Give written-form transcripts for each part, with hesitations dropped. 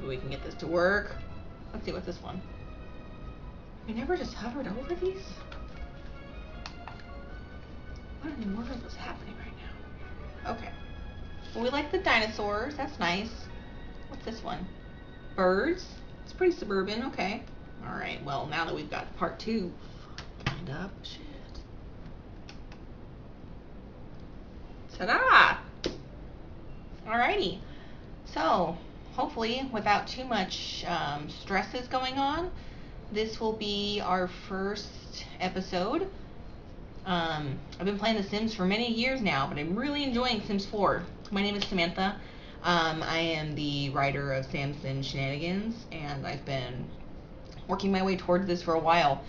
Maybe we can get this to work. Let's see what's this one. I never just hovered over these? What in the world is happening right now? Okay. Well, we like the dinosaurs. That's nice. What's this one? Birds. It's pretty suburban. Okay. Alright, well, now that we've got part 2 lined up. Shit. Ta-da! Alrighty. So, hopefully, without too much stresses going on, this will be our first episode. I've been playing The Sims for many years now, but I'm really enjoying Sims 4. My name is Samantha. I am the writer of Sim Shenanigans, and I've been working my way towards this for a while.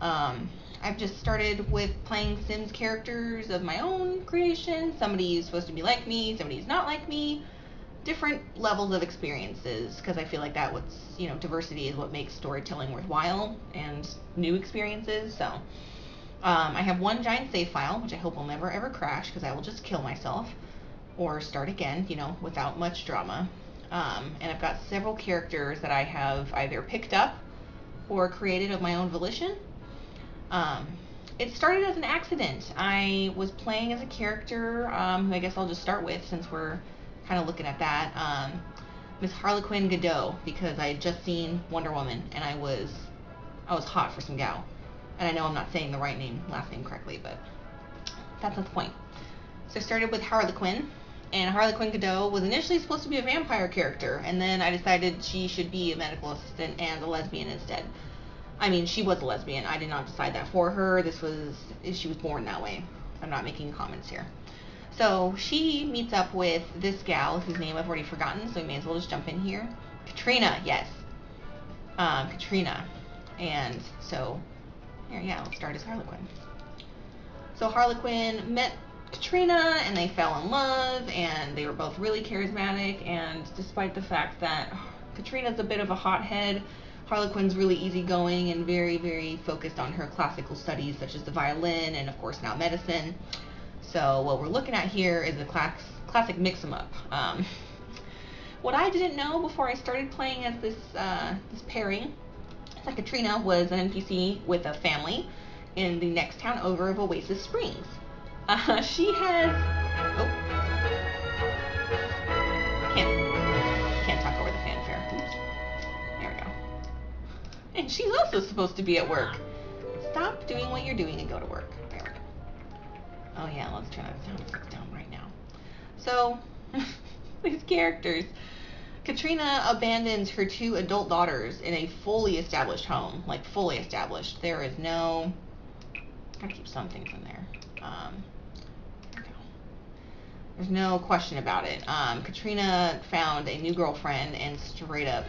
I've just started with playing Sims characters of my own creation. Somebody's supposed to be like me, somebody's not like me. Different levels of experiences, because I feel like that what's, diversity is what makes storytelling worthwhile, and new experiences. So I have one giant save file, which I hope will never ever crash, because I will just kill myself or start again, without much drama. And I've got several characters that I have either picked up or created of my own volition. It started as an accident. I was playing as a character, who I guess I'll just start with since we're kind of looking at that, Miss Harlequin and Gadot, because I had just seen Wonder Woman and I was hot for some gal. And I know I'm not saying the right last name correctly, but that's not the point. So I started with Harlequin, and Harlequin Gadot was initially supposed to be a vampire character, and then I decided she should be a medical assistant and a lesbian instead. I mean, she was a lesbian. I did not decide that for her. She was born that way. I'm not making comments here. So she meets up with this gal whose name I've already forgotten, so we may as well just jump in here. Katrina, yes. Katrina. And so, let's start as Harlequin. So Harlequin met Katrina, and they fell in love, and they were both really charismatic, and despite the fact that Katrina's a bit of a hothead, Harlequin's really easygoing and very, very focused on her classical studies, such as the violin and, of course, now medicine. So what we're looking at here is a classic mix-em-up. What I didn't know before I started playing as this pairing is that Katrina was an NPC with a family in the next town over of Oasis Springs. She has... Oh. Can't talk over the fanfare. Oops. There we go. And she's also supposed to be at work. Stop doing what you're doing and go to work. There we go. Oh yeah, let's turn that sound effects down right now. So, these characters. Katrina abandons her 2 adult daughters in a fully established home. Like, fully established. There is no... Gotta keep some things in there. There we go. There's no question about it. Katrina found a new girlfriend and straight up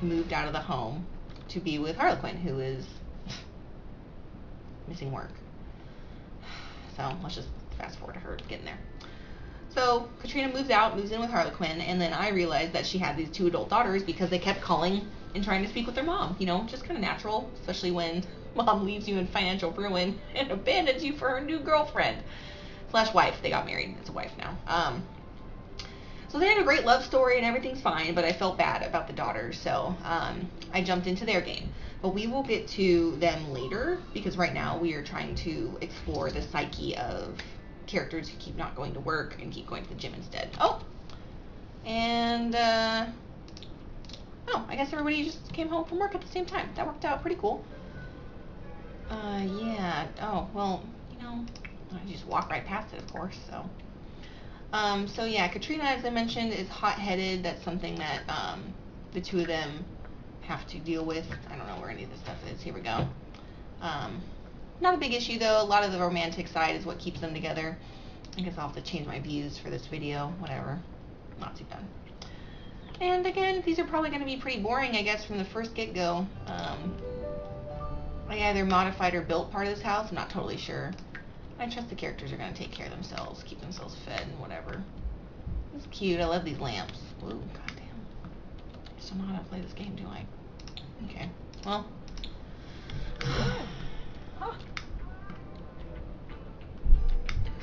moved out of the home to be with Harlequin, who is missing work. So let's just fast forward to her getting there. So Katrina moves in with Harlequin, and then I realized that she had these 2 adult daughters because they kept calling and trying to speak with their mom. Just kind of natural, especially when mom leaves you in financial ruin and abandons you for her new girlfriend / wife. They got married. It's a wife now. So they had a great love story and everything's fine, but I felt bad about the daughters, so I jumped into their game. But we will get to them later, because right now we are trying to explore the psyche of characters who keep not going to work and keep going to the gym instead. Oh! And, I guess everybody just came home from work at the same time. That worked out pretty cool. Yeah. Oh, well, I just walk right past it, of course, so... So yeah, Katrina, as I mentioned, is hot-headed. That's something that the 2 of them have to deal with. I don't know where any of this stuff is. Here we go. Not a big issue, though. A lot of the romantic side is what keeps them together. I guess I'll have to change my views for this video. Whatever. Not too bad. And again, these are probably going to be pretty boring, I guess, from the first get-go. I either modified or built part of this house. I'm not totally sure. I trust the characters are going to take care of themselves, keep themselves fed and whatever. It's cute. I love these lamps. Ooh, goddamn. I still know how to play this game, do I? Okay. Well.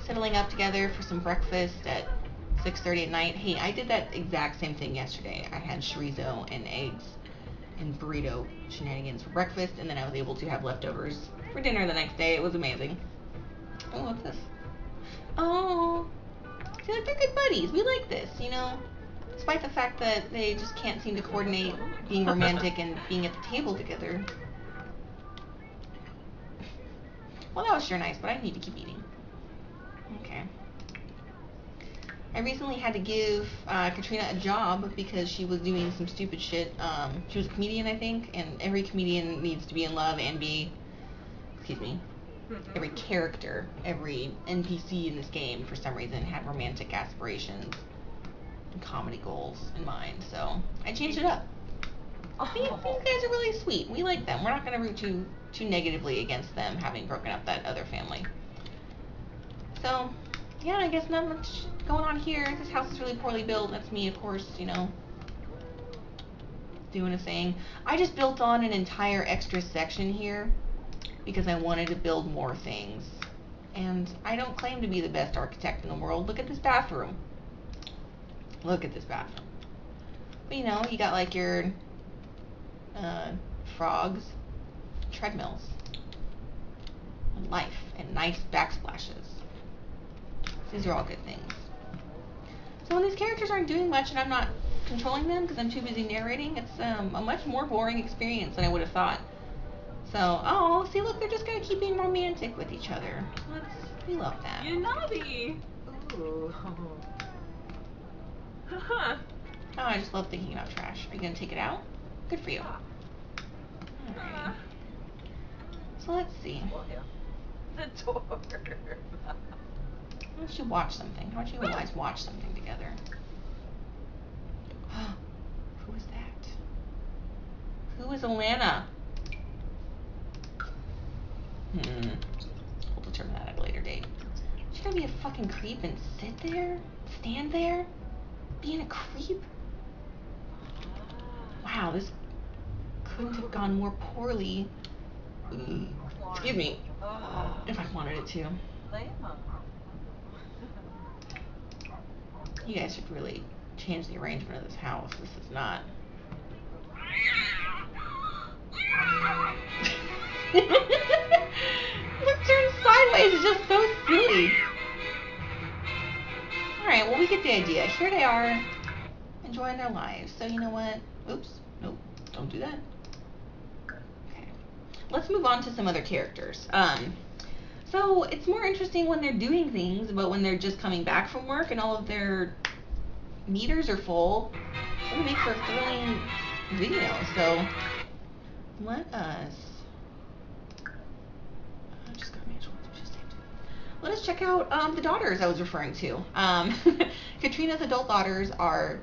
Settling up together for some breakfast at 6:30 at night. Hey, I did that exact same thing yesterday. I had chorizo and eggs and burrito shenanigans for breakfast, and then I was able to have leftovers for dinner the next day. It was amazing. Oh, what's this? Oh, see, like, they're good buddies. We like this, you know? Despite the fact that they just can't seem to coordinate being romantic and being at the table together. Well, that was sure nice, but I need to keep eating. Okay. I recently had to give Katrina a job because she was doing some stupid shit. She was a comedian, I think, and every comedian needs to be in love and be, excuse me, every character, every NPC in this game, for some reason, had romantic aspirations and comedy goals in mind. So I changed it up. These guys are really sweet. We like them. We're not going to root too negatively against them having broken up that other family. So, yeah, I guess not much going on here. This house is really poorly built. That's me, of course, you know, doing a thing. I just built on an entire extra section here because I wanted to build more things. And I don't claim to be the best architect in the world. Look at this bathroom. Look at this bathroom. But, you know, you got like your frogs, treadmills, and life, and nice backsplashes. These are all good things. So when these characters aren't doing much and I'm not controlling them because I'm too busy narrating, it's a much more boring experience than I would have thought. So, oh, see, look, they're just gonna keep being romantic with each other. We love that. You're naughty. Ooh. Oh, I just love thinking about trash. Are you gonna take it out? Good for you. Alright. So let's see. Well, yeah. The door. Why don't you watch something? How about you guys watch something together? Who is that? Who is Alana? We'll determine that at a later date. She's gonna be a fucking creep and sit there? Stand there? Being a creep? Wow, this couldn't have gone more poorly. Excuse me. If I wanted it to. You guys should really change the arrangement of this house. This is not. Look, turned sideways is just so silly. Alright, well, we get the idea. Here they are, enjoying their lives. So, you know what? Oops. Nope. Don't do that. Okay. Let's move on to some other characters. So, it's more interesting when they're doing things, but when they're just coming back from work and all of their meters are full, it's going to make for a thrilling video. So, let us... Let us check out the daughters I was referring to. Katrina's adult daughters are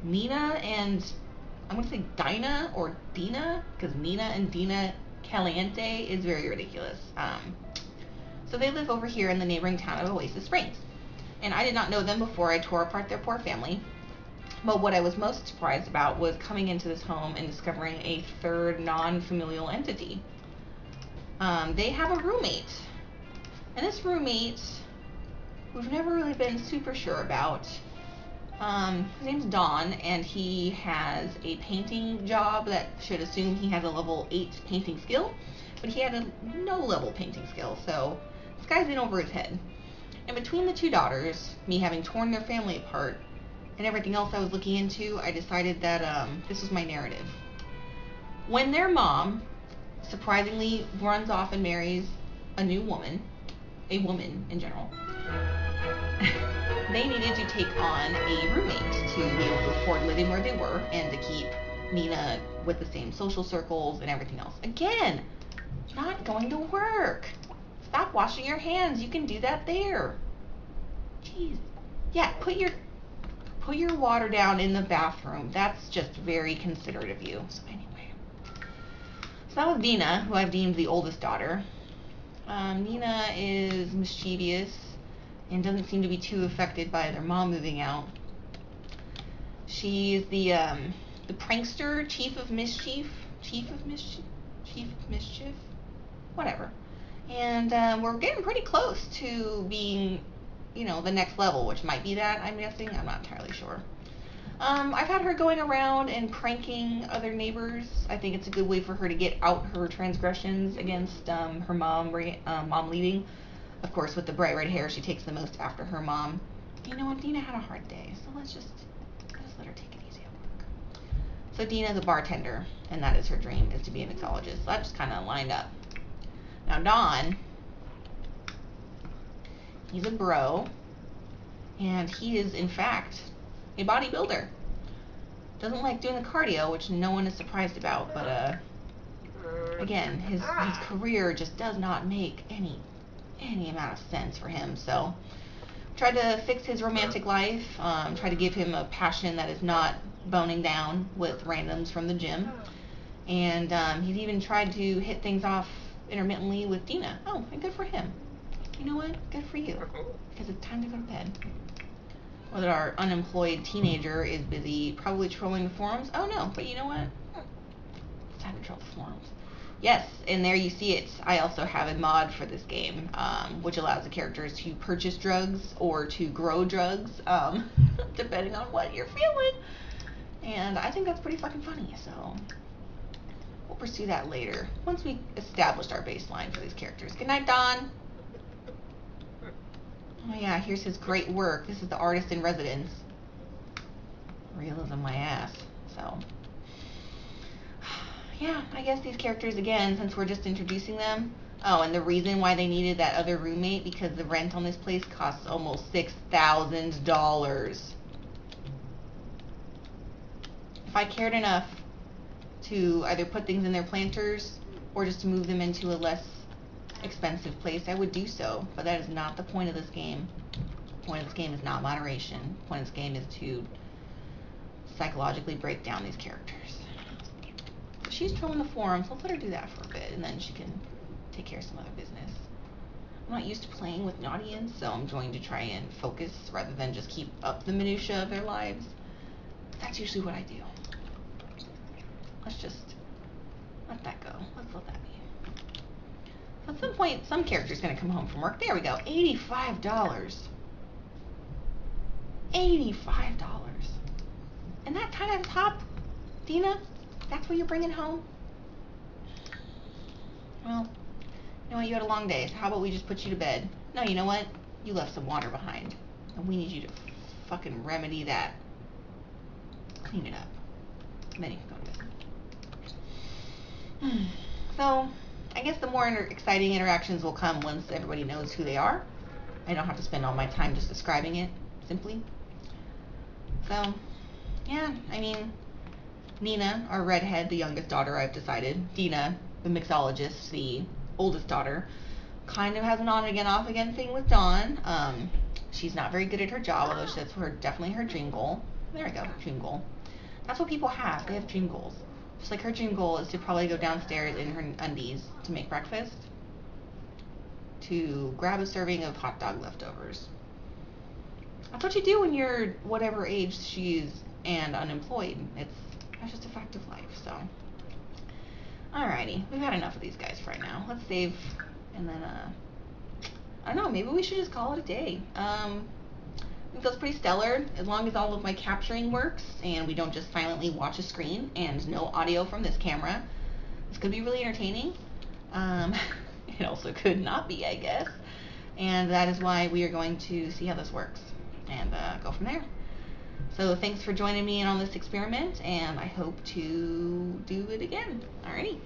Nina and, I'm going to say Dina or Dina, because Nina and Dina Caliente is very ridiculous. So they live over here in the neighboring town of Oasis Springs. And I did not know them before I tore apart their poor family. But what I was most surprised about was coming into this home and discovering a third non-familial entity. They have a roommate. And this roommate, we've never really been super sure about. His name's Don, and he has a painting job that should assume he has a level 8 painting skill, but he had a no level painting skill, so this guy's in over his head. And between the two daughters, me having torn their family apart, and everything else I was looking into, I decided that this was my narrative. When their mom surprisingly runs off and marries a new woman, a woman in general, they needed to take on a roommate to be able to afford living where they were and to keep Nina with the same social circles and everything else. Again, not going to work. Stop washing your hands. You can do that there. Jeez. Yeah, put your water down in the bathroom. That's just very considerate of you. So anyway. So that was Dina, who I've deemed the oldest daughter. Nina is mischievous and doesn't seem to be too affected by their mom moving out. She's the prankster, chief of mischief, whatever. And we're getting pretty close to being the next level, which might be that, I'm guessing. I'm not entirely sure. I've had her going around and pranking other neighbors. I think it's a good way for her to get out her transgressions against her mom leaving. Of course, with the bright red hair, she takes the most after her mom. You know what? Dina had a hard day, so let's just let her take it easy at work. So Dina's a bartender, and that is her dream, is to be a mixologist. So that just kind of lined up. Now Don, he's a bro, and he is, in fact, a bodybuilder. Doesn't like doing the cardio, which no one is surprised about, but again, his career just does not make any amount of sense for him. So tried to fix his romantic life, try to give him a passion that is not boning down with randoms from the gym, and he's even tried to hit things off intermittently with Dina. Oh, and good for him. You know what? Good for you, because it's time to go to bed. Whether our unemployed teenager is busy probably trolling the forums. Oh no, but you know what? It's time to troll the forums. Yes, and there you see it. I also have a mod for this game, which allows the characters to purchase drugs or to grow drugs, depending on what you're feeling. And I think that's pretty fucking funny, so we'll pursue that later, once we established our baseline for these characters. Good night, Don. Oh yeah, here's his great work. This is the artist in residence. Realism my ass. So yeah, I guess these characters, again, since we're just introducing them. Oh, and the reason why they needed that other roommate, because the rent on this place costs almost $6,000. If I cared enough to either put things in their planters or just to move them into a less expensive place, I would do so, but that is not the point of this game. The point of this game is not moderation. The point of this game is to psychologically break down these characters. So she's trolling the forums. Let's let her do that for a bit, and then she can take care of some other business. I'm not used to playing with an audience, so I'm going to try and focus rather than just keep up the minutia of their lives. That's usually what I do. Let's just let that go. Let's let that be. At some point, some character's going to come home from work. There we go. $85. $85. And that kind of top, Dina? That's what you're bringing home? Well, you know what? You had a long day, so how about we just put you to bed? No, you know what? You left some water behind. And we need you to fucking remedy that. Clean it up. And then you can go to bed. So I guess the more exciting interactions will come once everybody knows who they are. I don't have to spend all my time just describing it, simply. So, yeah, I mean, Nina, our redhead, the youngest daughter, I've decided. Dina, the mixologist, the oldest daughter, kind of has an on-again, off-again thing with Dawn. She's not very good at her job, although that's definitely her dream goal. There we go, dream goal. That's what people have. They have dream goals. Just like her dream goal is to probably go downstairs in her undies to make breakfast, to grab a serving of hot dog leftovers. That's what you do when you're whatever age she is and unemployed. That's just a fact of life, so. Alrighty, we've had enough of these guys for right now. Let's save, and then, I don't know, maybe we should just call it a day. I think that's pretty stellar, as long as all of my capturing works, and we don't just silently watch a screen, and no audio from this camera. This could be really entertaining. It also could not be, I guess. And that is why we are going to see how this works, and go from there. So thanks for joining me in on this experiment, and I hope to do it again. Alrighty.